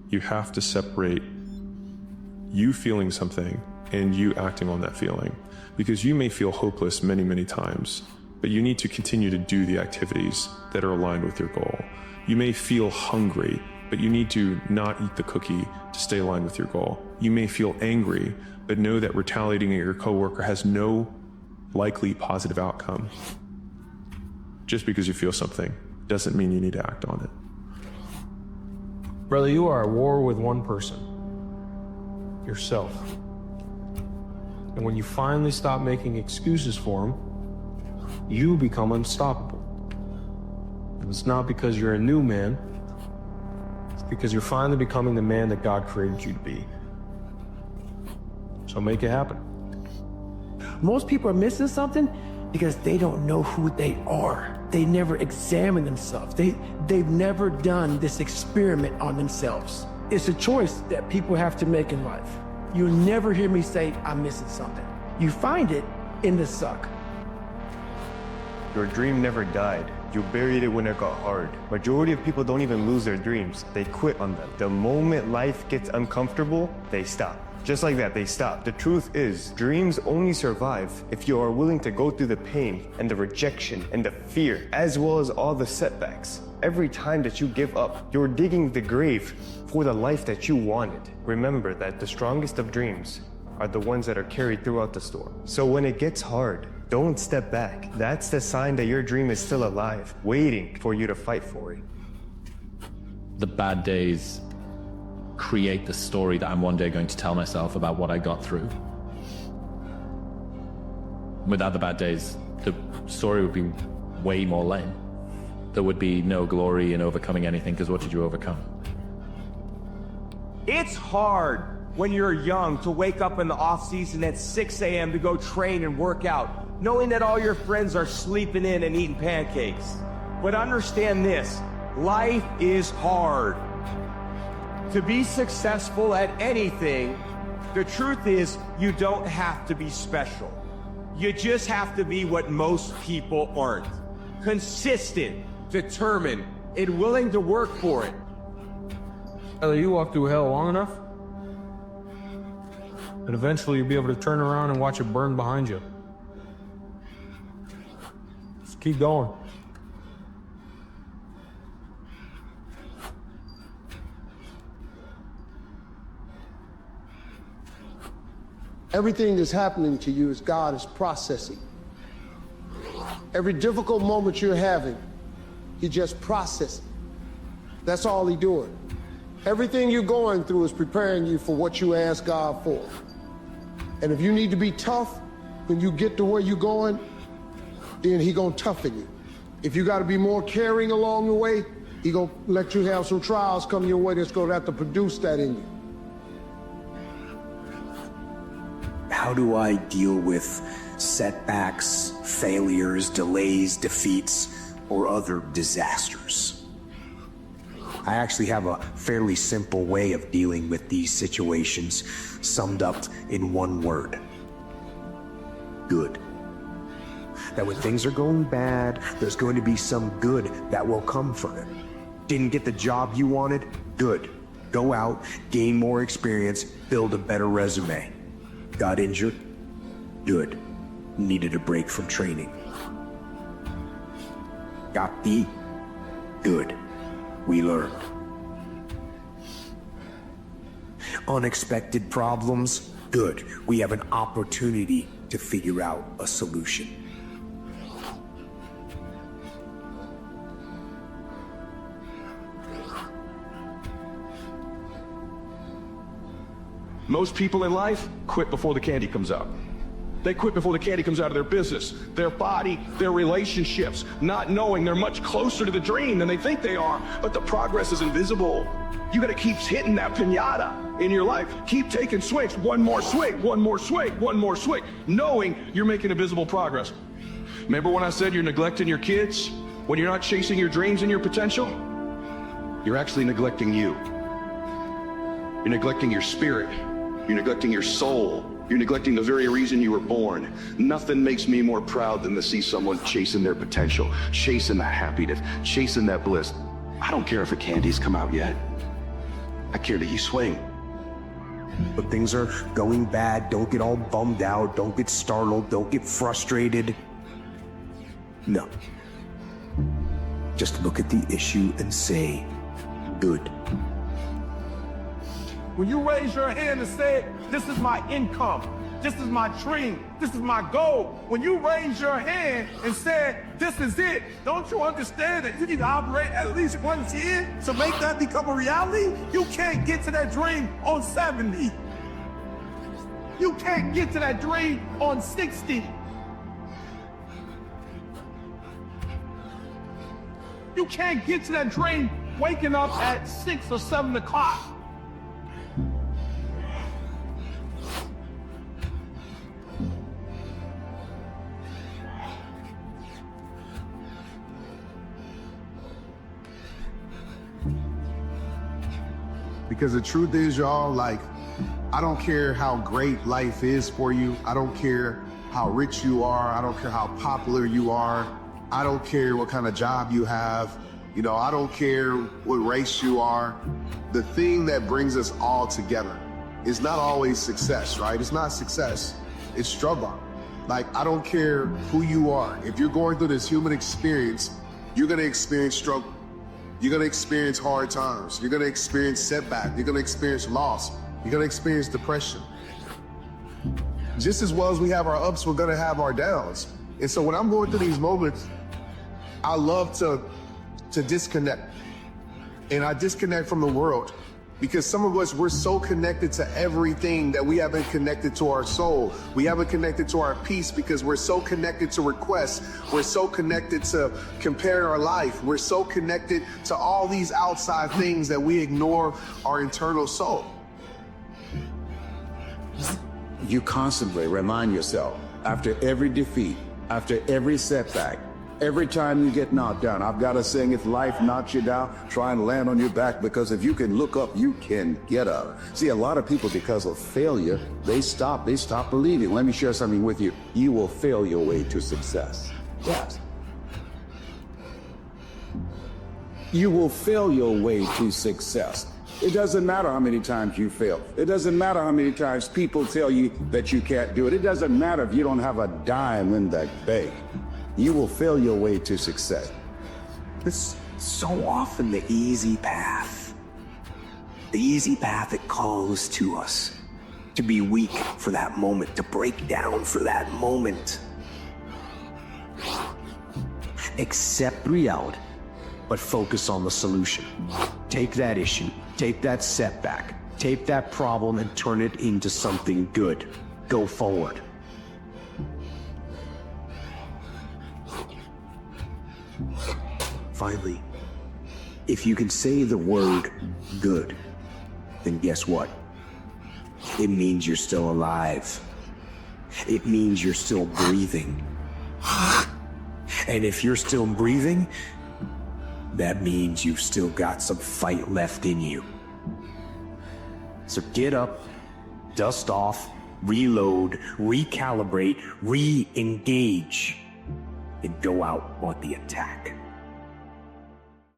You have to separate you feeling something and you acting on that feeling. Because you may feel hopeless many, many times, but you need to continue to do the activities that are aligned with your goal. You may feel hungry, but you need to not eat the cookie to stay aligned with your goal. You may feel angry, but know that retaliating at your coworker has no likely positive outcome. Just because you feel something doesn't mean you need to act on it. Brother, you are at war with one person, yourself. And when you finally stop making excuses for him, you become unstoppable. And it's not because you're a new man, it's because you're finally becoming the man that God created you to be. So make it happen. Most people are missing something because they don't know who they are. They never examine themselves. They've never done this experiment on themselves. It's a choice that people have to make in life. You'll never hear me say, I'm missing something. You find it in the suck. Your dream never died. You buried it when it got hard. Majority of people don't even lose their dreams. They quit on them. The moment life gets uncomfortable, they stop. Just like that, they stop. The truth is, dreams only survive if you are willing to go through the pain and the rejection and the fear, as well as all the setbacks. Every time that you give up, you're digging the grave for the life that you wanted. Remember that the strongest of dreams are the ones that are carried throughout the storm. So when it gets hard, don't step back. That's the sign that your dream is still alive, waiting for you to fight for it. The bad days create the story that I'm one day going to tell myself about what I got through. Without the bad days, the story would be way more lame. There would be no glory in overcoming anything, because what did you overcome? It's hard when you're young to wake up in the off season at 6 a.m. to go train and work out, knowing that all your friends are sleeping in and eating pancakes. But understand this, life is hard. To be successful at anything, the truth is you don't have to be special. You just have to be what most people aren't. Consistent, determined, and willing to work for it. Brother, you walk through hell long enough, and eventually you'll be able to turn around and watch it burn behind you. Just keep going. Everything that's happening to you is God is processing. Every difficult moment you're having, He just processing. That's all He doing. Everything you're going through is preparing you for what you ask God for. And if you need to be tough when you get to where you're going, then He gonna toughen you. If you gotta be more caring along the way, He gonna let you have some trials come your way that's gonna have to produce that in you. How do I deal with setbacks, failures, delays, defeats, or other disasters? I actually have a fairly simple way of dealing with these situations, summed up in one word: good. That when things are going bad, there's going to be some good that will come from it. Didn't get the job you wanted? Good. Go out, gain more experience, build a better resume. Got injured? Good. Needed a break from training. Got beat? Good. We learned. Unexpected problems? Good. We have an opportunity to figure out a solution. Most people in life quit before the candy comes out. They quit before the candy comes out of their business, their body, their relationships, not knowing they're much closer to the dream than they think they are, but the progress is invisible. You gotta keep hitting that piñata in your life. Keep taking swings, one more swing, one more swing, one more swing, knowing you're making invisible progress. Remember when I said you're neglecting your kids? When you're not chasing your dreams and your potential? You're actually neglecting you. You're neglecting your spirit. You're neglecting your soul. You're neglecting the very reason you were born. Nothing makes me more proud than to see someone chasing their potential, chasing that happiness, chasing that bliss. I don't care if the candy's come out yet. I care that you swing. But things are going bad. Don't get all bummed out. Don't get startled. Don't get frustrated. No. Just look at the issue and say, good. When you raise your hand and say, this is my income, this is my dream, this is my goal. When you raise your hand and say, this is it, don't you understand that you need to operate at least once a year to make that become a reality? You can't get to that dream on 70. You can't get to that dream on 60. You can't get to that dream waking up at 6 or 7 o'clock. Because the truth is, y'all, like, I don't care how great life is for you. I don't care how rich you are. I don't care how popular you are. I don't care what kind of job you have. You know, I don't care what race you are. The thing that brings us all together is not always success, right? It's not success, it's struggle. Like, I don't care who you are. If you're going through this human experience, you're gonna experience struggle. You're gonna experience hard times. You're gonna experience setback. You're gonna experience loss. You're gonna experience depression. Just as well as we have our ups, we're gonna have our downs. And so when I'm going through these moments, I love to disconnect. And I disconnect from the world because some of us, we're so connected to everything that we haven't connected to our soul. We haven't connected to our peace because we're so connected to requests. We're so connected to comparing our life. We're so connected to all these outside things that we ignore our internal soul. You constantly remind yourself, after every defeat, after every setback, every time you get knocked down, I've got a saying, if life knocks you down, try and land on your back, because if you can look up, you can get up. See, a lot of people, because of failure, they stop believing. Let me share something with you. You will fail your way to success. Yes. You will fail your way to success. It doesn't matter how many times you fail. It doesn't matter how many times people tell you that you can't do it. It doesn't matter if you don't have a dime in the bank. You will fail your way to success. It's so often the easy path. The easy path that calls to us to be weak for that moment, to break down for that moment. Accept reality, but focus on the solution. Take that issue, take that setback, take that problem and turn it into something good. Go forward. Finally, if you can say the word good, then guess what? It means you're still alive. It means you're still breathing. And if you're still breathing, that means you've still got some fight left in you. So get up, dust off, reload, recalibrate, re-engage, and go out on the attack.